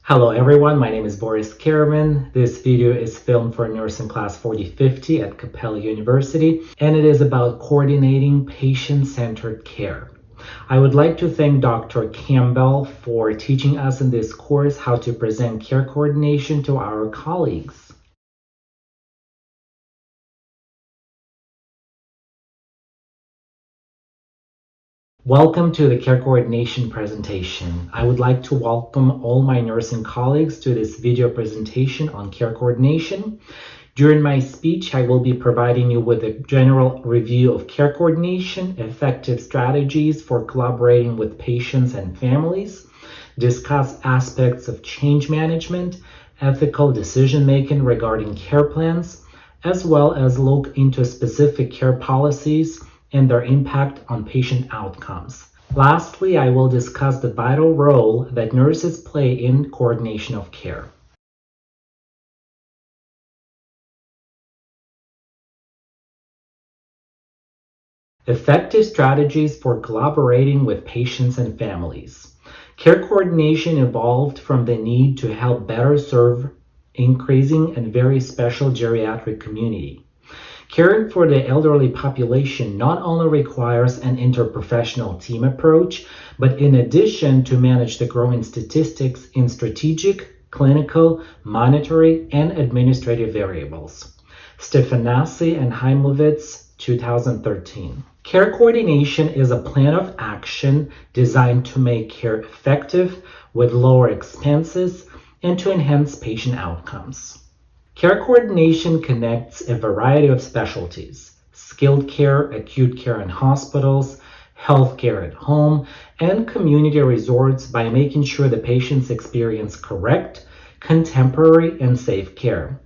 Hello everyone, my name is Boris Karaman. This video is filmed for nursing class 4050 at Capella University, and it is about coordinating patient-centered care. I would like to thank Dr. Campbell for teaching us in this course how to present care coordination to our colleagues. Welcome to the care coordination presentation. I would like to welcome all my nursing colleagues to this video presentation on care coordination. During my speech, I will be providing you with a general review of care coordination, effective strategies for collaborating with patients and families, discuss aspects of change management, ethical decision-making regarding care plans, as well as look into specific care policies and their impact on patient outcomes. Lastly, I will discuss the vital role that nurses play in coordination of care. Effective strategies for collaborating with patients and families. Care coordination evolved from the need to help better serve increasing and very special geriatric community. Caring for the elderly population not only requires an interprofessional team approach, but in addition to manage the growing statistics in strategic, clinical, monetary, and administrative variables. Stefanasi and Heimlowitz, 2013. Care coordination is a plan of action designed to make care effective with lower expenses and to enhance patient outcomes. Care coordination connects a variety of specialties: skilled care, acute care in hospitals, healthcare at home, and community resorts by making sure the patients experience correct, contemporary, and safe care.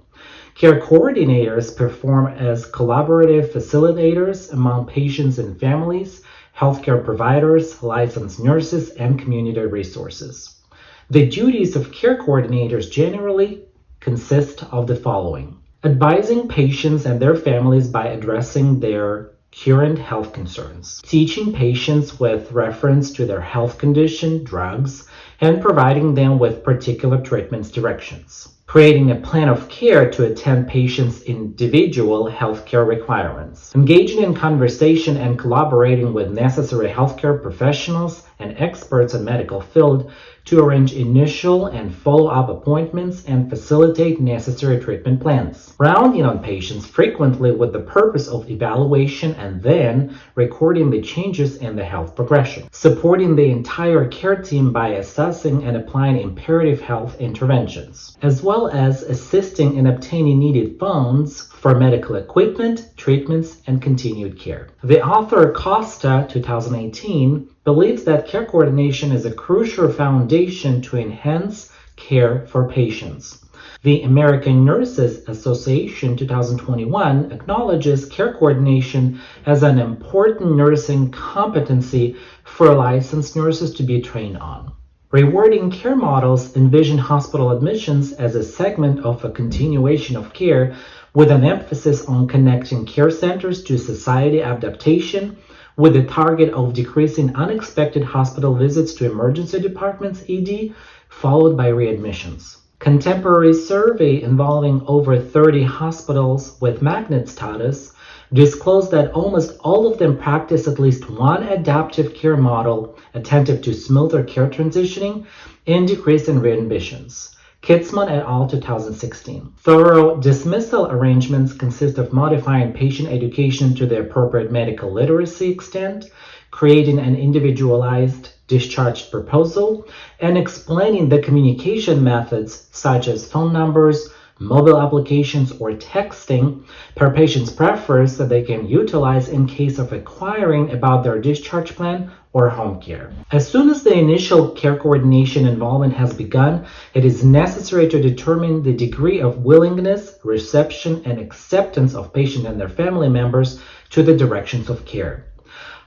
Care coordinators perform as collaborative facilitators among patients and families, healthcare providers, licensed nurses, and community resources. The duties of care coordinators generally consist of the following: advising patients and their families by addressing their current health concerns, teaching patients with reference to their health condition, drugs, and providing them with particular treatments directions, creating a plan of care to attend patients' individual healthcare requirements, engaging in conversation and collaborating with necessary healthcare professionals and experts in medical field to arrange initial and follow-up appointments and facilitate necessary treatment plans, rounding on patients frequently with the purpose of evaluation and then recording the changes in the health progression, supporting the entire care team by assessing and applying imperative health interventions, as well as assisting in obtaining needed funds for medical equipment, treatments, and continued care. The author Costa, 2018, believes that care coordination is a crucial foundation to enhance care for patients. The American Nurses Association, 2021, acknowledges care coordination as an important nursing competency for licensed nurses to be trained on. Rewarding care models envision hospital admissions as a segment of a continuation of care with an emphasis on connecting care centers to society adaptation with the target of decreasing unexpected hospital visits to emergency departments (ED), followed by readmissions. Contemporary survey involving over 30 hospitals with magnet status disclosed that almost all of them practice at least one adaptive care model attentive to smoother care transitioning and decrease in readmissions. Kitzman et al. 2016. Thorough dismissal arrangements consist of modifying patient education to the appropriate medical literacy extent, creating an individualized discharge proposal, and explaining the communication methods such as phone numbers, mobile applications, or texting per patient's preference that they can utilize in case of inquiring about their discharge plan or home care. As soon as the initial care coordination involvement has begun, it is necessary to determine the degree of willingness, reception, and acceptance of patient and their family members to the directions of care.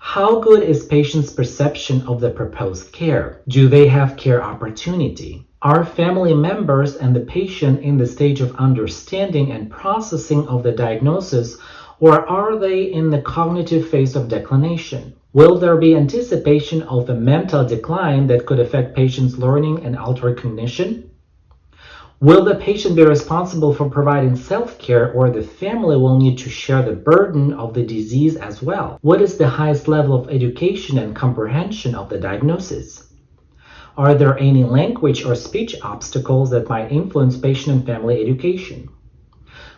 How good is patients' perception of the proposed care? Do they have care opportunity? Are family members and the patient in the stage of understanding and processing of the diagnosis, or are they in the cognitive phase of declination? Will there be anticipation of a mental decline that could affect patients' learning and alter cognition? Will the patient be responsible for providing self-care, or the family will need to share the burden of the disease as well? What is the highest level of education and comprehension of the diagnosis? Are there any language or speech obstacles that might influence patient and family education?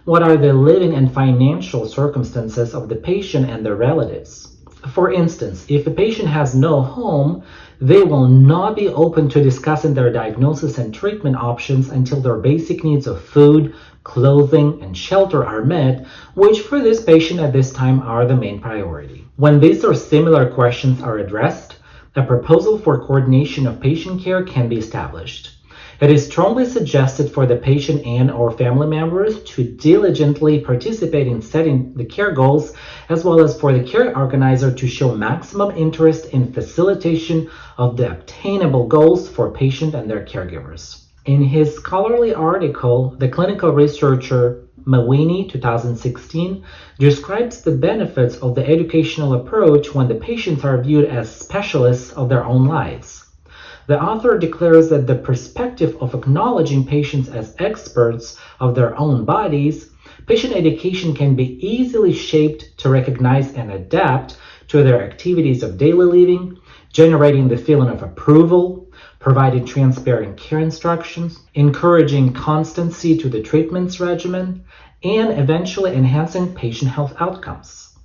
What are the living and financial circumstances of the patient and their relatives? For instance, if a patient has no home, they will not be open to discussing their diagnosis and treatment options until their basic needs of food, clothing, and shelter are met, which for this patient at this time are the main priority. When these or similar questions are addressed, a proposal for coordination of patient care can be established. It is strongly suggested for the patient and/or family members to diligently participate in setting the care goals, as well as for the care organizer to show maximum interest in facilitation of the obtainable goals for patient and their caregivers. In his scholarly article, the clinical researcher Mawini 2016 describes the benefits of the educational approach when the patients are viewed as specialists of their own lives. The author declares that the perspective of acknowledging patients as experts of their own bodies, patient education can be easily shaped to recognize and adapt to their activities of daily living, generating the feeling of approval, providing transparent care instructions, encouraging constancy to the treatments regimen, and eventually enhancing patient health outcomes.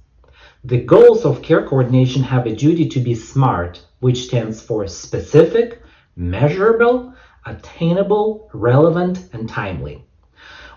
The goals of care coordination have a duty to be SMART, which stands for specific, measurable, attainable, relevant, and timely.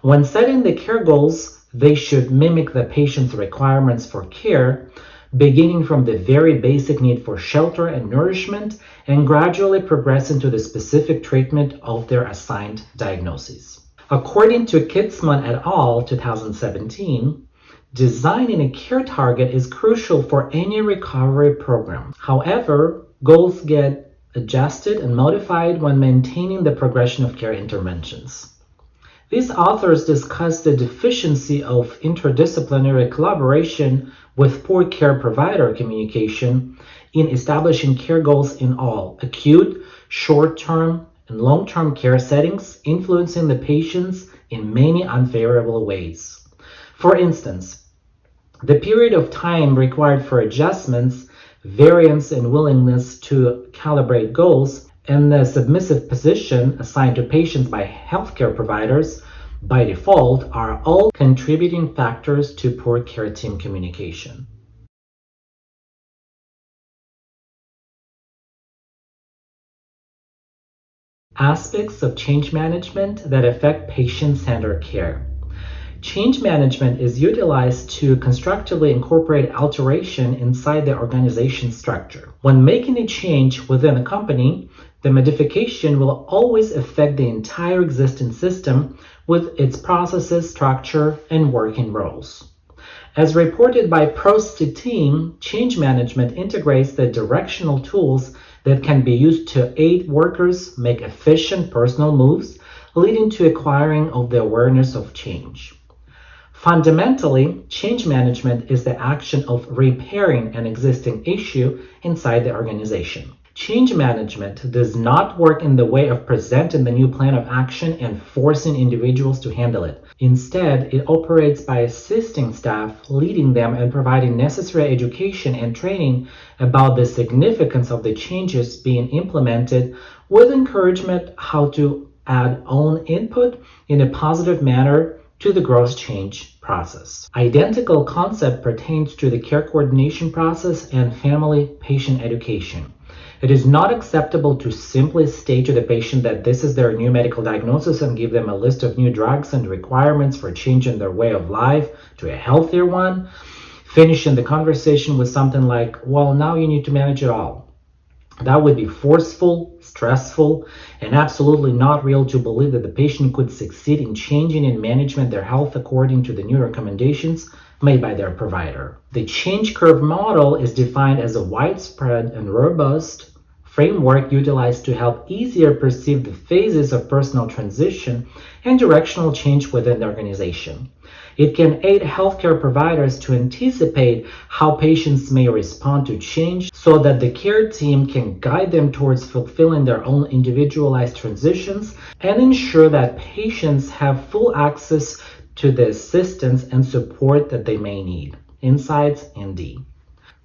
When setting the care goals, they should mimic the patient's requirements for care, beginning from the very basic need for shelter and nourishment, and gradually progress into the specific treatment of their assigned diagnoses. According to Kitzman et al. 2017, designing a care target is crucial for any recovery program. However, goals get adjusted and modified when maintaining the progression of care interventions. These authors discuss the deficiency of interdisciplinary collaboration with poor care provider communication in establishing care goals in all acute, short-term, and long-term care settings, influencing the patients in many unfavorable ways. For instance, the period of time required for adjustments, variance in willingness to calibrate goals, and the submissive position assigned to patients by healthcare providers by default are all contributing factors to poor care team communication. Aspects of change management that affect patient-centered care. Change management is utilized to constructively incorporate alteration inside the organization structure. When making a change within a company, the modification will always affect the entire existing system with its processes, structure, and working roles. As reported by Prost's team, change management integrates the directional tools that can be used to aid workers make efficient personal moves, leading to acquiring of the awareness of change. Fundamentally, change management is the action of repairing an existing issue inside the organization. Change management does not work in the way of presenting the new plan of action and forcing individuals to handle it. Instead, it operates by assisting staff, leading them, and providing necessary education and training about the significance of the changes being implemented, with encouragement how to add own input in a positive manner to the gross change process. Identical concept pertains to the care coordination process and family patient education. It is not acceptable to simply state to the patient that this is their new medical diagnosis and give them a list of new drugs and requirements for changing their way of life to a healthier one, finishing the conversation with something like, well, now you need to manage it all. That would be forceful, stressful, and absolutely not real to believe that the patient could succeed in changing and management their health according to the new recommendations made by their provider. The change curve model is defined as a widespread and robust framework utilized to help easier perceive the phases of personal transition and directional change within the organization. It can aid healthcare providers to anticipate how patients may respond to change so that the care team can guide them towards fulfilling their own individualized transitions and ensure that patients have full access to the assistance and support that they may need. Insights and D.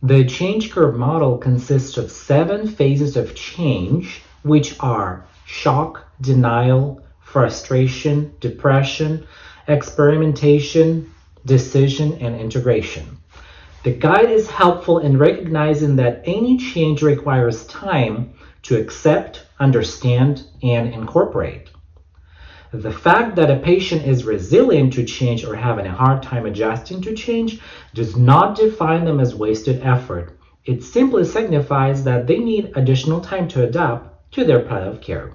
The change curve model consists of 7 phases of change, which are shock, denial, frustration, depression, experimentation, decision, and integration. The guide is helpful in recognizing that any change requires time to accept, understand, and incorporate. The fact that a patient is resilient to change or having a hard time adjusting to change does not define them as wasted effort. It simply signifies that they need additional time to adapt to their plan of care.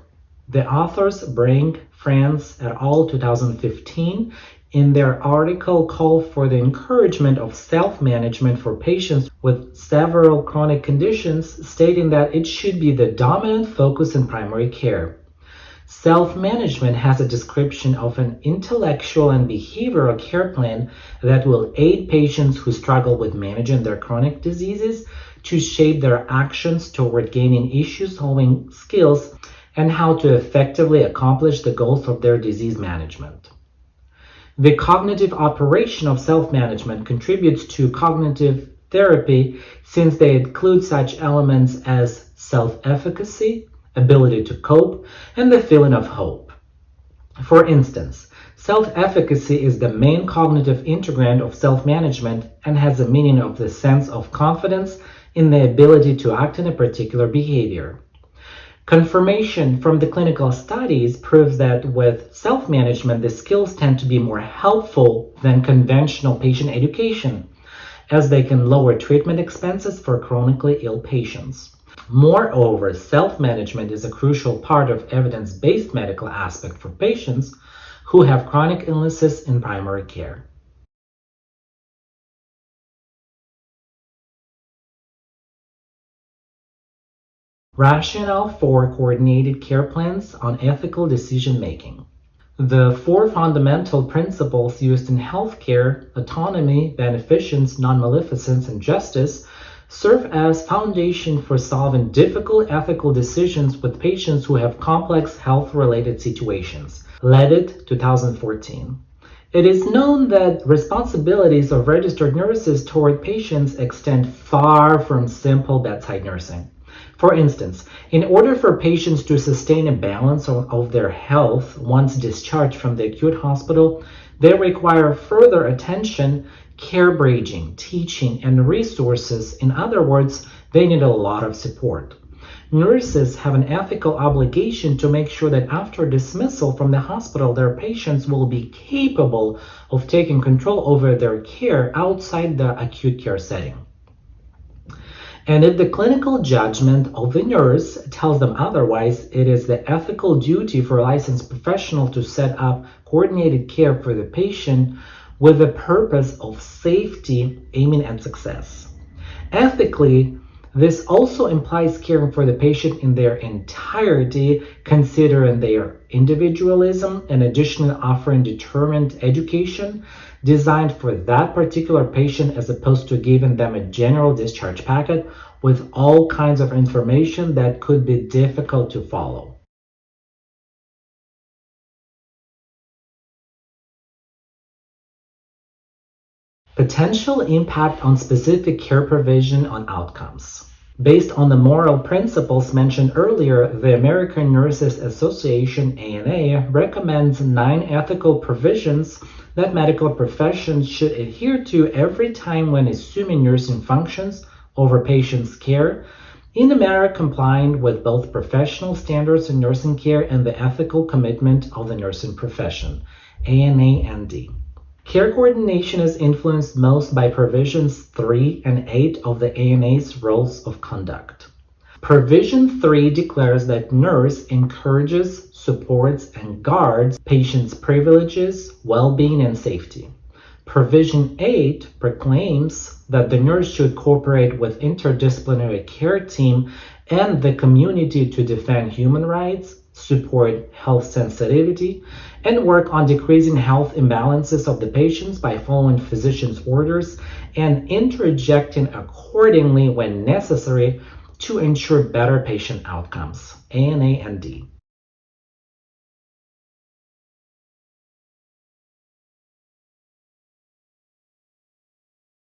The authors Brink, France et al. 2015 in their article call for the encouragement of self-management for patients with several chronic conditions, stating that it should be the dominant focus in primary care. Self-management has a description of an intellectual and behavioral care plan that will aid patients who struggle with managing their chronic diseases to shape their actions toward gaining issue-solving skills and how to effectively accomplish the goals of their disease management. The cognitive operation of self-management contributes to cognitive therapy since they include such elements as self-efficacy, ability to cope, and the feeling of hope. For instance, self-efficacy is the main cognitive integrand of self-management and has a meaning of the sense of confidence in the ability to act in a particular behavior. Confirmation from the clinical studies proves that with self-management, the skills tend to be more helpful than conventional patient education, as they can lower treatment expenses for chronically ill patients. Moreover, self-management is a crucial part of evidence-based medical aspect for patients who have chronic illnesses in primary care. Rationale for coordinated care plans on ethical decision-making. The 4 fundamental principles used in healthcare, autonomy, beneficence, non-maleficence, and justice, serve as foundation for solving difficult ethical decisions with patients who have complex health-related situations. Levitt, 2014. It is known that responsibilities of registered nurses toward patients extend far from simple bedside nursing. For instance, in order for patients to sustain a balance of their health once discharged from the acute hospital, they require further attention, care bridging, teaching, and resources. In other words, they need a lot of support. Nurses have an ethical obligation to make sure that after dismissal from the hospital, their patients will be capable of taking control over their care outside the acute care setting. And if the clinical judgment of the nurse tells them otherwise, it is the ethical duty for a licensed professional to set up coordinated care for the patient with the purpose of safety, aiming at success. Ethically, this also implies caring for the patient in their entirety, considering their individualism and additionally offering determined education designed for that particular patient as opposed to giving them a general discharge packet with all kinds of information that could be difficult to follow. Potential impact on specific care provision on outcomes. Based on the moral principles mentioned earlier, the American Nurses Association, ANA, recommends 9 ethical provisions that medical professions should adhere to every time when assuming nursing functions over patients' care in a manner compliant with both professional standards in nursing care and the ethical commitment of the nursing profession, ANA and D. Care coordination is influenced most by provisions 3 and 8 of the ANA's rules of conduct. Provision 3 declares that nurse encourages, supports, and guards patients' privileges, well-being, and safety. Provision 8 proclaims that the nurse should cooperate with interdisciplinary care team and the community to defend human rights, support health sensitivity, and work on decreasing health imbalances of the patients by following physician's orders and interjecting accordingly when necessary to ensure better patient outcomes. ANA and D.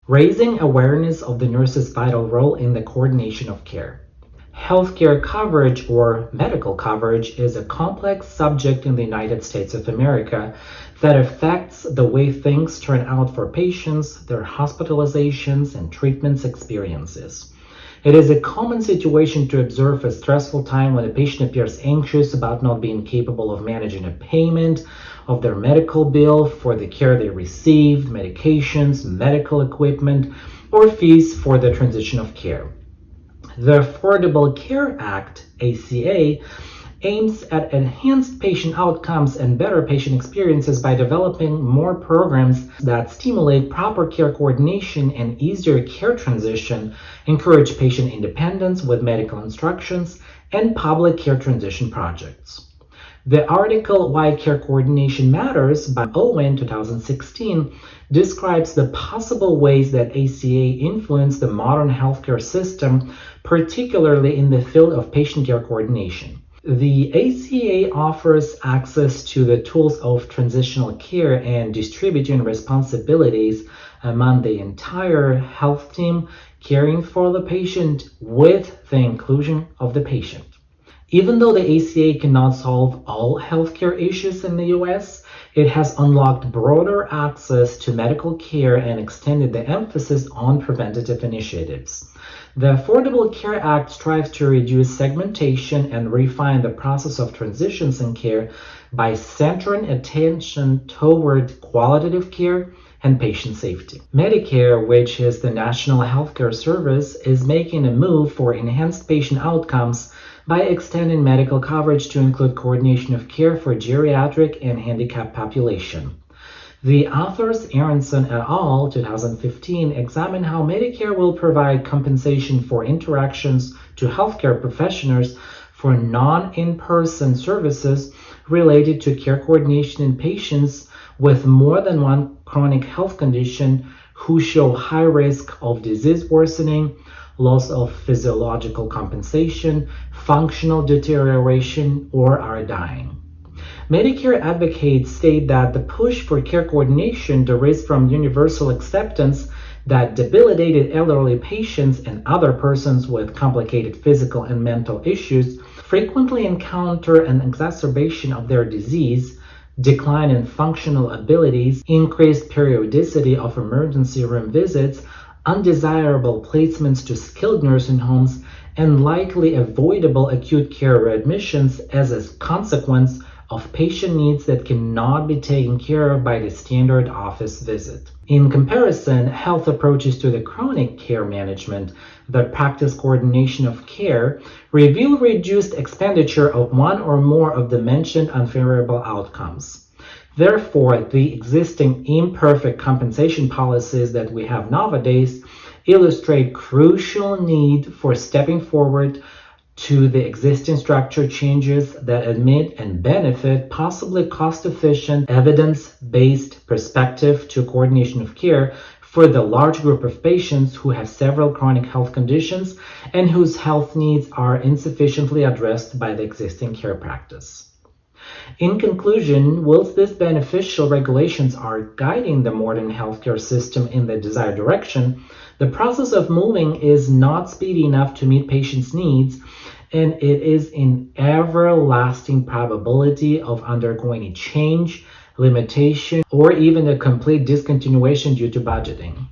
Raising awareness of the nurse's vital role in the coordination of care. Healthcare coverage or medical coverage is a complex subject in the United States of America that affects the way things turn out for patients, their hospitalizations, and treatments experiences. It is a common situation to observe a stressful time when a patient appears anxious about not being capable of managing a payment of their medical bill for the care they received, medications, medical equipment, or fees for the transition of care. The Affordable Care Act, ACA, aims at enhanced patient outcomes and better patient experiences by developing more programs that stimulate proper care coordination and easier care transition, encourage patient independence with medical instructions, and public care transition projects. The article Why Care Coordination Matters by Owen 2016 describes the possible ways that ACA influence the modern healthcare system, particularly in the field of patient care coordination. The ACA offers access to the tools of transitional care and distributing responsibilities among the entire health team caring for the patient with the inclusion of the patient. Even though the ACA cannot solve all healthcare issues in the US, it has unlocked broader access to medical care and extended the emphasis on preventative initiatives. The Affordable Care Act strives to reduce segmentation and refine the process of transitions in care by centering attention toward qualitative care and patient safety. Medicare, which is the National Healthcare Service, is making a move for enhanced patient outcomes by extending medical coverage to include coordination of care for geriatric and handicapped population. The authors Aronson et al. 2015 examine how Medicare will provide compensation for interactions to healthcare professionals for non-in-person services related to care coordination in patients with more than one chronic health condition who show high risk of disease worsening, loss of physiological compensation, functional deterioration, or are dying. Medicare advocates state that the push for care coordination derives from universal acceptance that debilitated elderly patients and other persons with complicated physical and mental issues frequently encounter an exacerbation of their disease, decline in functional abilities, increased periodicity of emergency room visits, undesirable placements to skilled nursing homes, and likely avoidable acute care readmissions as a consequence of patient needs that cannot be taken care of by the standard office visit. In comparison, health approaches to the chronic care management that practice coordination of care reveal reduced expenditure of one or more of the mentioned unfavorable outcomes. Therefore, the existing imperfect compensation policies that we have nowadays illustrate crucial need for stepping forward to the existing structure changes that admit and benefit possibly cost-efficient, evidence-based perspective to coordination of care for the large group of patients who have several chronic health conditions and whose health needs are insufficiently addressed by the existing care practice. In conclusion, whilst these beneficial regulations are guiding the modern healthcare system in the desired direction, the process of moving is not speedy enough to meet patients' needs, and it is in everlasting probability of undergoing a change, limitation, or even a complete discontinuation due to budgeting.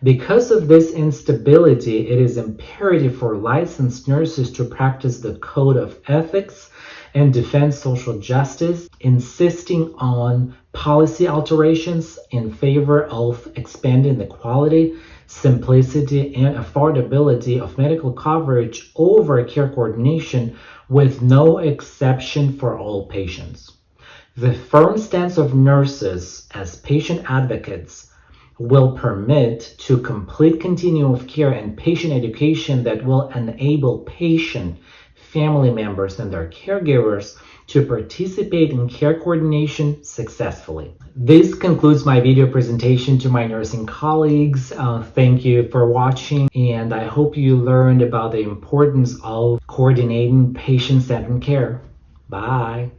Because of this instability, it is imperative for licensed nurses to practice the code of ethics and defend social justice, insisting on policy alterations in favor of expanding the quality, simplicity, and affordability of medical coverage over care coordination with no exception for all patients. The firm stance of nurses as patient advocates will permit to complete continuum of care and patient education that will enable patient family members, and their caregivers to participate in care coordination successfully. This concludes my video presentation to my nursing colleagues. Thank you for watching, and I hope you learned about the importance of coordinating patient-centered care. Bye.